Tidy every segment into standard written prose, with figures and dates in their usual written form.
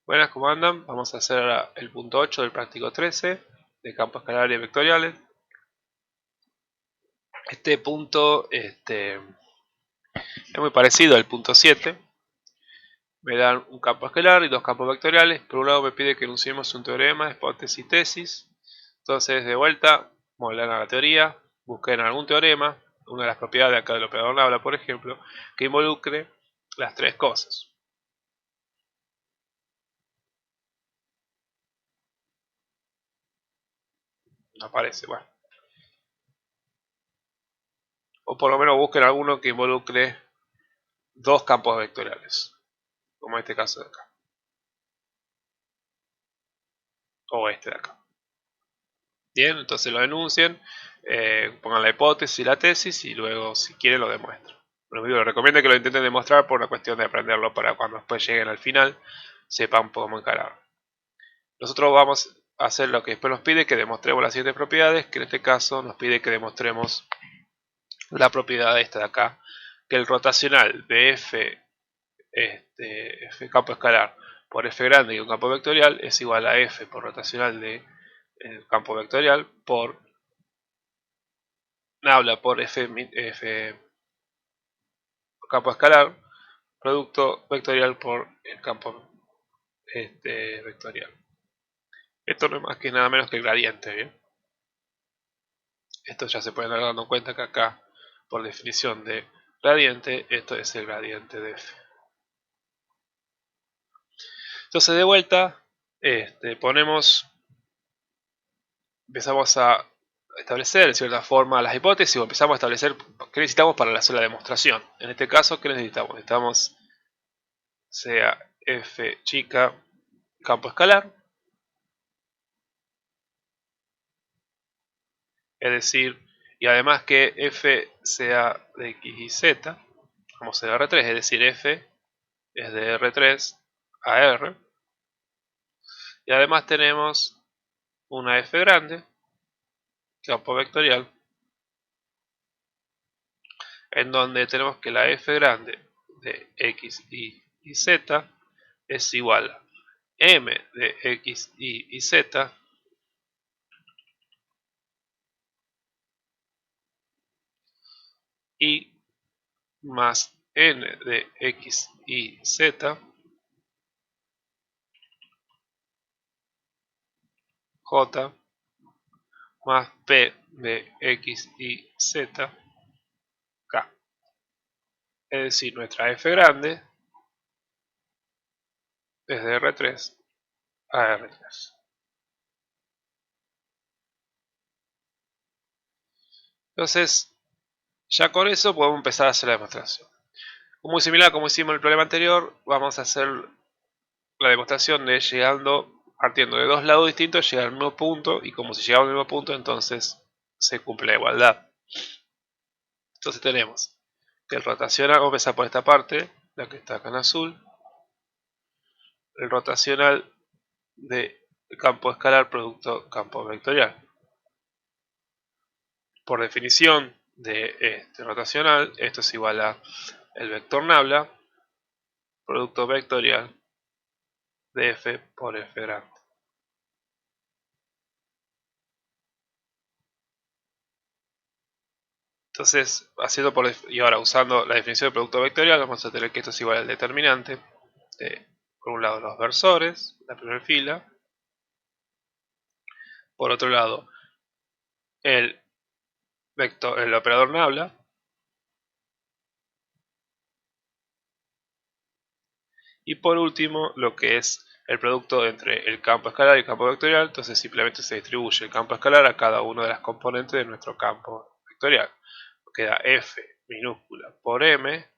Buenas, ¿cómo andan? Vamos a hacer ahora el punto 8 del práctico 13 de campos escalares y vectoriales. Este punto es muy parecido al punto 7. Me dan un campo escalar y dos campos vectoriales. Por un lado me pide que enunciemos un teorema, hipótesis, tesis. Entonces, de vuelta, modelan a la teoría, busquen algún teorema, una de las propiedades de acá del operador Nabla, por ejemplo, que involucre las tres cosas. No aparece, bueno. O por lo menos busquen alguno que involucre dos campos vectoriales, como en este caso de acá, o este de acá. Bien, entonces lo enuncien, pongan la hipótesis y la tesis y luego, si quieren, lo demuestran. Bueno, les recomiendo que lo intenten demostrar por una cuestión de aprenderlo para cuando después lleguen al final sepan cómo encarar. Nosotros vamos a hacer lo que después nos pide, que demostremos las siguientes propiedades, que en este caso nos pide que demostremos la propiedad esta de acá, que el rotacional de f campo escalar por f grande y un campo vectorial es igual a f por rotacional de el campo vectorial por Nabla por f campo escalar producto vectorial por el campo vectorial. Esto no es más que nada menos que el gradiente, ¿bien? Esto ya se pueden dar dando cuenta que acá, por definición de gradiente, esto es el gradiente de f. Entonces, de vuelta, empezamos a establecer de cierta forma las hipótesis o empezamos a establecer qué necesitamos para hacer la demostración. En este caso, ¿qué necesitamos? Necesitamos sea f chica campo escalar, es decir, y además que f sea de x y z, como sea de R3, es decir, f es de R3 a R, y además tenemos una f grande, campo vectorial, en donde tenemos que la f grande de x, y z es igual a m de x, y z y más n de x, y z j más p de x, y z k. Es decir, nuestra f grande es de R3 a R3. Entonces, ya con eso podemos empezar a hacer la demostración. Muy similar como hicimos en el problema anterior, vamos a hacer la demostración de partiendo de dos lados distintos, llegar al mismo punto, y como si llegamos al mismo punto, entonces se cumple la igualdad. Entonces tenemos que el rotacional, vamos a empezar por esta parte, la que está acá en azul, el rotacional de campo escalar producto campo vectorial. Por definición de este rotacional, esto es igual a el vector Nabla, producto vectorial de f por f grande. Entonces, y ahora usando la definición de producto vectorial, vamos a tener que esto es igual al determinante de, por un lado, los versores, la primera fila, por otro lado, el operador Nabla, y por último, lo que es el producto entre el campo escalar y el campo vectorial. Entonces simplemente se distribuye el campo escalar a cada una de las componentes de nuestro campo vectorial. Queda f minúscula por m,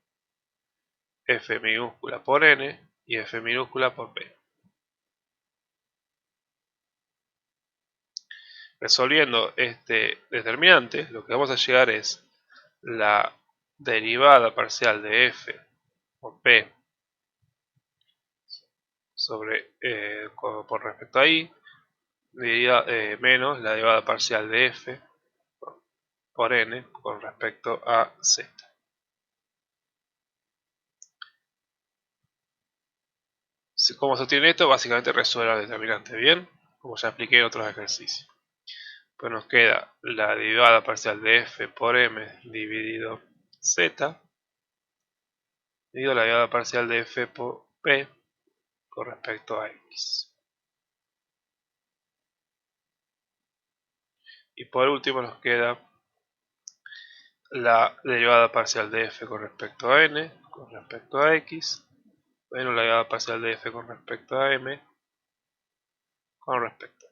f minúscula por n y f minúscula por p. Resolviendo este determinante, lo que vamos a llegar es la derivada parcial de f por p por respecto a i, menos la derivada parcial de f por n con respecto a z. ¿Cómo se obtiene esto? Básicamente resuelve el determinante, ¿bien? Como ya expliqué en otros ejercicios. Pues nos queda la derivada parcial de f por m dividido z, dividido la derivada parcial de f por p con respecto a x. Y por último nos queda la derivada parcial de f con respecto a n, con respecto a x, menos la derivada parcial de f con respecto a m, con respecto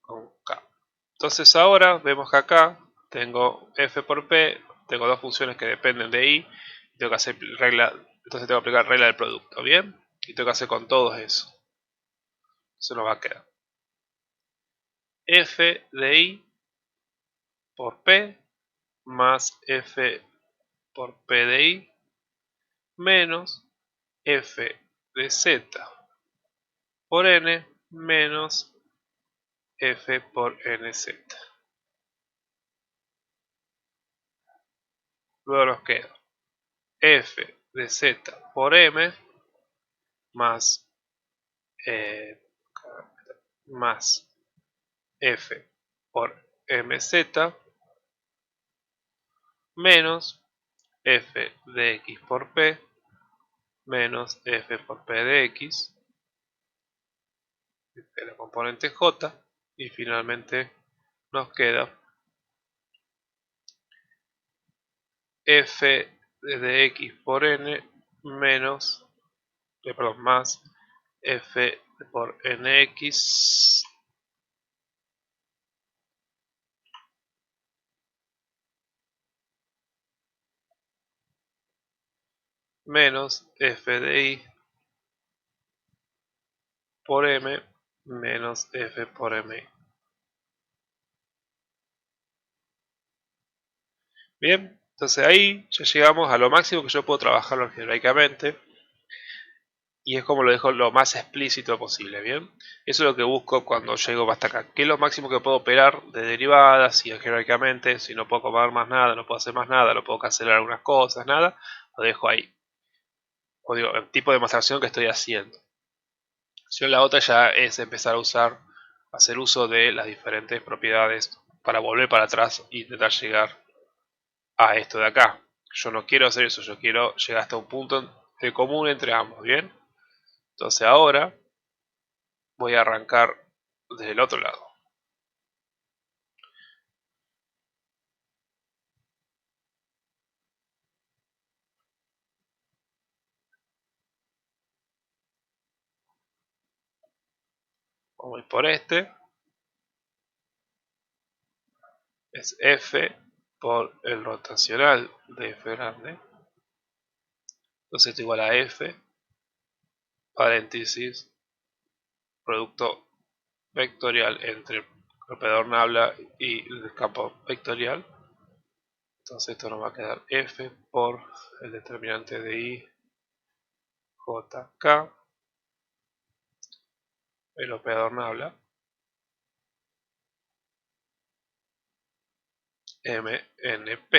con k. Entonces ahora vemos que acá tengo f por p, tengo dos funciones que dependen de y, tengo que hacer regla, entonces tengo que aplicar regla del producto, ¿bien? Y tengo que hacer con todos eso. Entonces nos va a quedar f de y por p más f por p de y menos f de z por n menos f por nz. Luego nos queda f de z por m más, más f por mz menos f de x por p menos f por p de x de la componente j, y finalmente nos queda f de x por n menos, perdón, más f por nx menos f de y por m menos f por mi. Bien, entonces ahí ya llegamos a lo máximo que yo puedo trabajarlo algebraicamente, y es como lo dejo lo más explícito posible, ¿bien? Eso es lo que busco cuando llego hasta acá. ¿Qué es lo máximo que puedo operar de derivadas y algebraicamente? Si no puedo comer más nada, no puedo hacer más nada, no puedo cancelar algunas cosas, nada, lo dejo ahí. O digo, el tipo de demostración que estoy haciendo. Si la otra ya es empezar a hacer uso de las diferentes propiedades para volver para atrás e intentar llegar a esto de acá. Yo no quiero hacer eso, yo quiero llegar hasta un punto de común entre ambos, ¿bien? Entonces ahora voy a arrancar desde el otro lado. Vamos a ir por este. Es f por el rotacional de f grande. Entonces esto igual a f, paréntesis, producto vectorial entre el operador nabla y el campo vectorial. Entonces esto nos va a quedar f por el determinante de i jk, el operador nabla, mnp.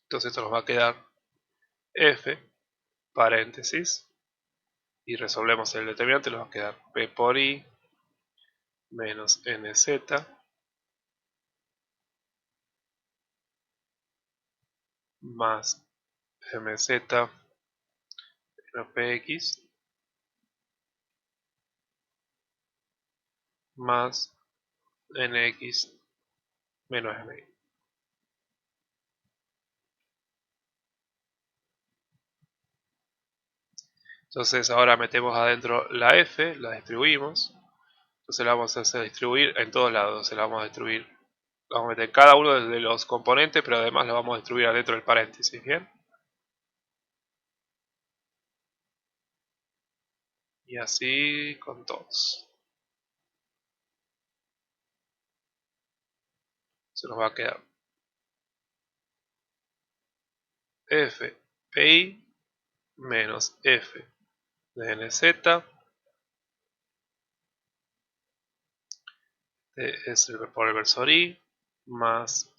Entonces esto nos va a quedar f, paréntesis, y resolvemos el determinante, nos va a quedar p por i menos nz más mz menos px más nx menos mi. Entonces ahora metemos adentro la f, la distribuimos. Entonces la vamos a hacer distribuir en todos lados. Se la vamos a distribuir, la vamos a meter cada uno de los componentes, pero además la vamos a distribuir adentro del paréntesis, ¿bien? Y así con todos. Se nos va a quedar f pi menos f de nz es por el versor i más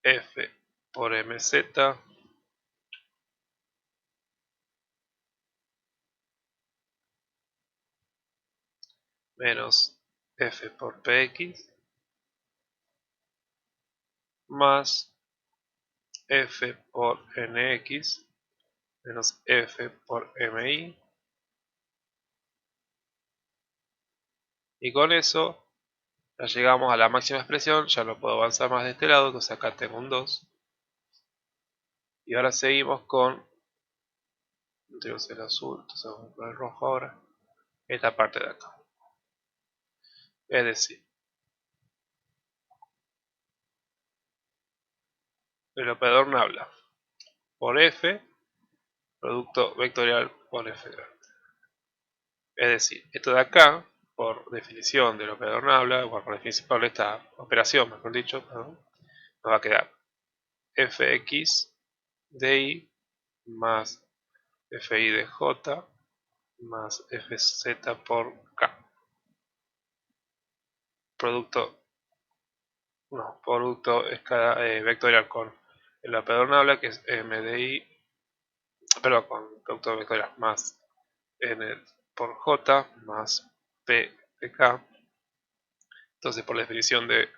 f por mz menos f por px más f por nx menos f por mi, y con eso ya llegamos a la máxima expresión. Ya no puedo avanzar más de este lado, entonces acá tengo un 2, y ahora seguimos con, tenemos el azul, entonces vamos a poner el rojo ahora, esta parte de acá, es decir, el operador nabla por f, producto vectorial por f grande. Es decir, esto de acá, por definición del operador nabla, por definición por esta operación, mejor dicho, perdón, nos va a quedar fx de y más fi de j más fz por k. Producto, no, producto vectorial con el operador nabla, que es m de i, perdón, con producto vectorial más n por j más p de k. Entonces, por definición de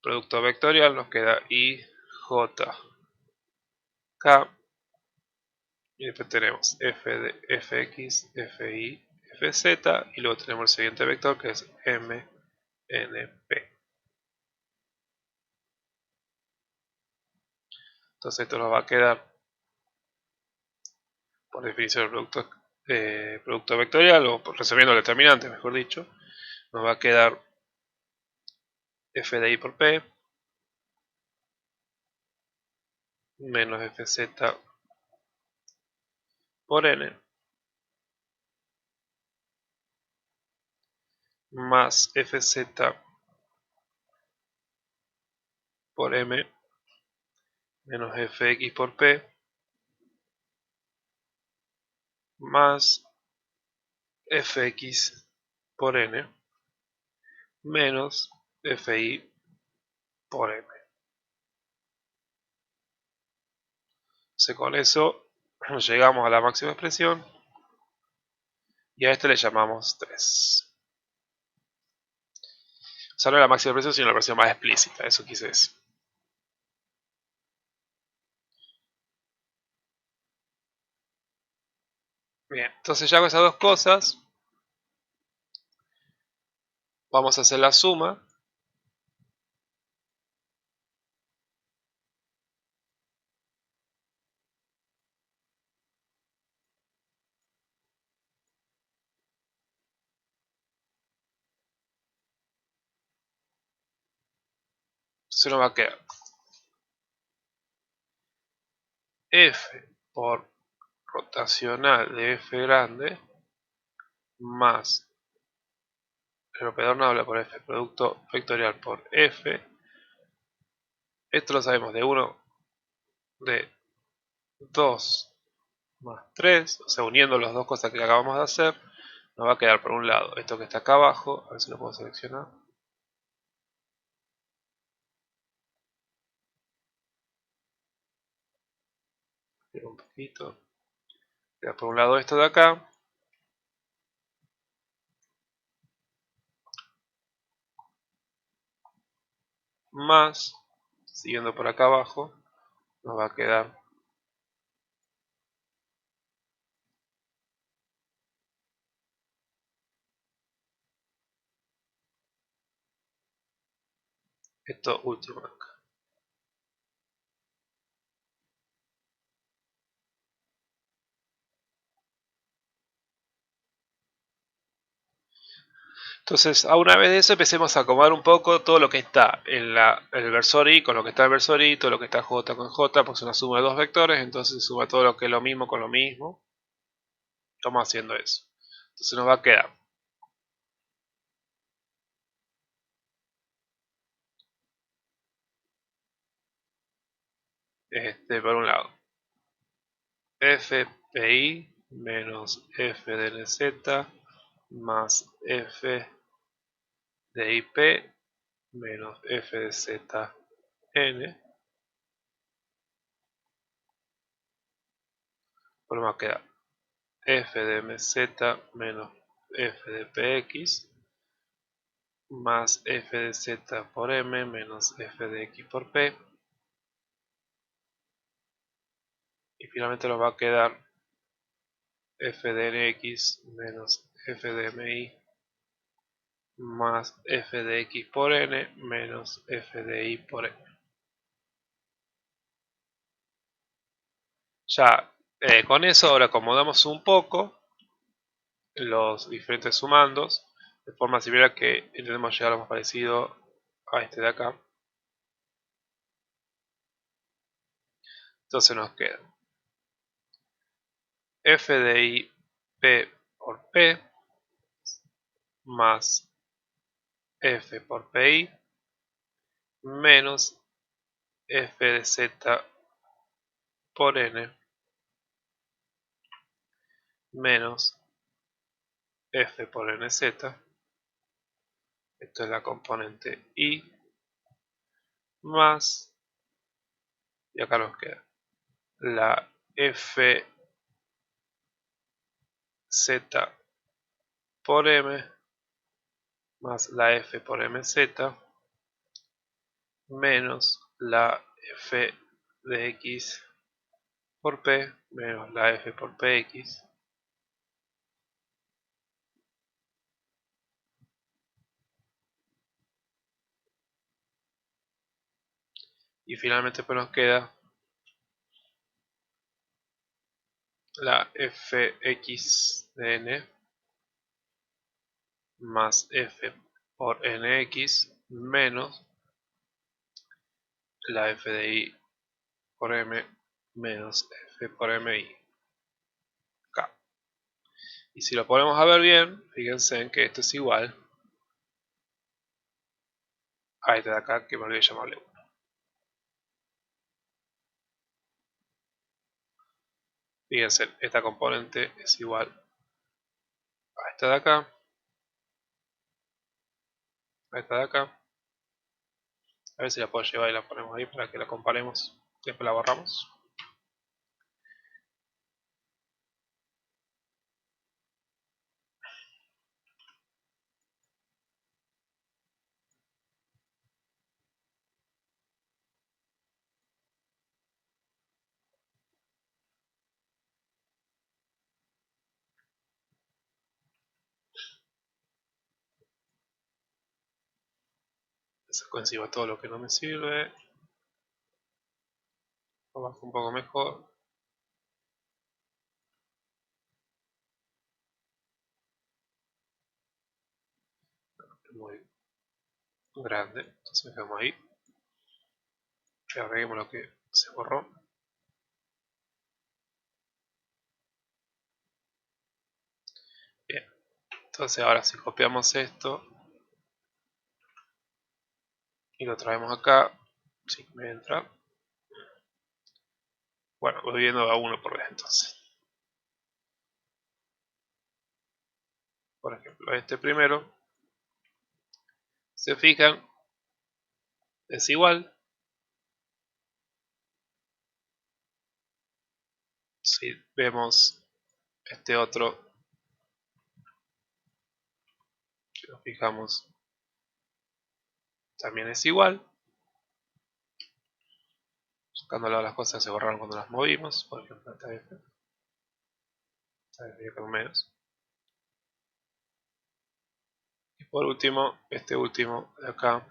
producto vectorial, nos queda i j k, y después tenemos f de fx, fi, fz, y luego tenemos el siguiente vector, que es m n p. Entonces esto nos va a quedar, por definición del producto vectorial, o resolviendo el determinante, mejor dicho, nos va a quedar f de i por p menos fz por n más fz por m menos fx por p más fx por n menos fi por m. Entonces con eso llegamos a la máxima expresión, y a este le llamamos 3. O sea, no la máxima expresión, sino la versión más explícita, eso quise decir. Bien, entonces ya con esas dos cosas, vamos a hacer la suma. Se nos va a quedar f por rotacional de f grande más el operador nabla por f, producto vectorial por f. Esto lo sabemos de 1, de 2 más 3, o sea, uniendo las dos cosas que acabamos de hacer, nos va a quedar por un lado esto que está acá abajo, a ver si lo puedo seleccionar. Un poquito. Queda por un lado esto de acá, más, siguiendo por acá abajo, nos va a quedar esto último de acá. Entonces, a una vez de eso, empecemos a acomodar un poco todo lo que está en el versor i con lo que está en el versor i, todo lo que está j con j, pues es una suma de dos vectores, entonces se suma todo lo que es lo mismo con lo mismo. Estamos haciendo eso. Entonces nos va a quedar por un lado fpi menos f de nz más f de ip menos f de zn Pues nos queda f de mz menos f de px más f de z por m menos f de x por p. Y finalmente nos va a quedar f de nx menos f de mi más f de x por n menos f de y por n. Ya con eso ahora acomodamos un poco los diferentes sumandos de forma similar que intentemos llegar a lo más parecido a este de acá. Entonces nos queda f de y p por p más f por pi menos f de z por n menos f por nz. Esto es la componente y más, y acá nos queda la f z por m más la f por mz menos la f de x por p menos la f por px. Y finalmente pues nos queda la fx de n más f por nx menos la f de y por m menos f por mi. K. Y si lo ponemos a ver bien, fíjense en que esto es igual a este de acá, que me olvidé llamarle 1. Fíjense, esta componente es igual a esta de acá, a esta de acá. A ver si la puedo llevar y la ponemos ahí para que la comparemos. Después la borramos. Saco encima todo lo que no me sirve. Lo bajo un poco mejor. Muy grande. Entonces dejamos ahí. Y agreguemos lo que se borró. Bien. Entonces ahora si copiamos esto y lo traemos acá, si me entra. Bueno, voy viendo a uno por vez entonces. Por ejemplo, este primero, se fijan, es igual. Si vemos este otro, si nos fijamos, también es igual. Buscando las cosas se borraron cuando las movimos, por ejemplo esta F con menos. Y por último, este último de acá,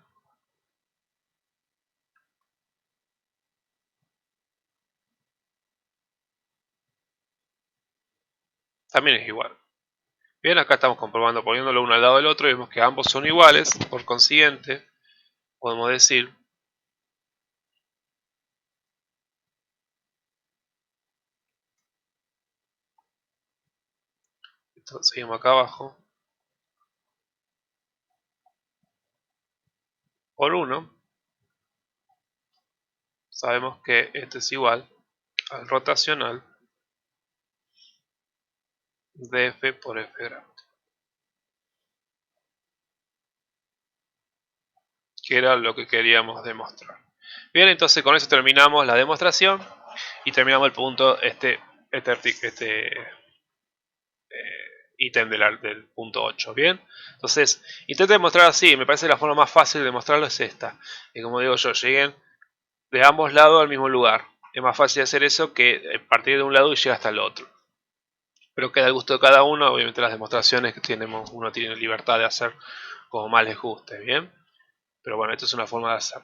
también es igual. Bien, acá estamos comprobando, poniéndolo uno al lado del otro, y vemos que ambos son iguales, por consiguiente, podemos decir entonces seguimos acá abajo, por 1, sabemos que este es igual al rotacional de F por F grande, que era lo que queríamos demostrar. Bien, entonces con eso terminamos la demostración y terminamos el punto ítem del punto 8, ¿bien? Entonces, intenta demostrar así, me parece la forma más fácil de mostrarlo es esta. Y como digo yo, lleguen de ambos lados al mismo lugar. Es más fácil hacer eso que partir de un lado y llegar hasta el otro. Pero queda al gusto de cada uno, obviamente las demostraciones que tenemos, uno tiene libertad de hacer como más les guste, ¿bien? Pero bueno, esto es una forma de hacer.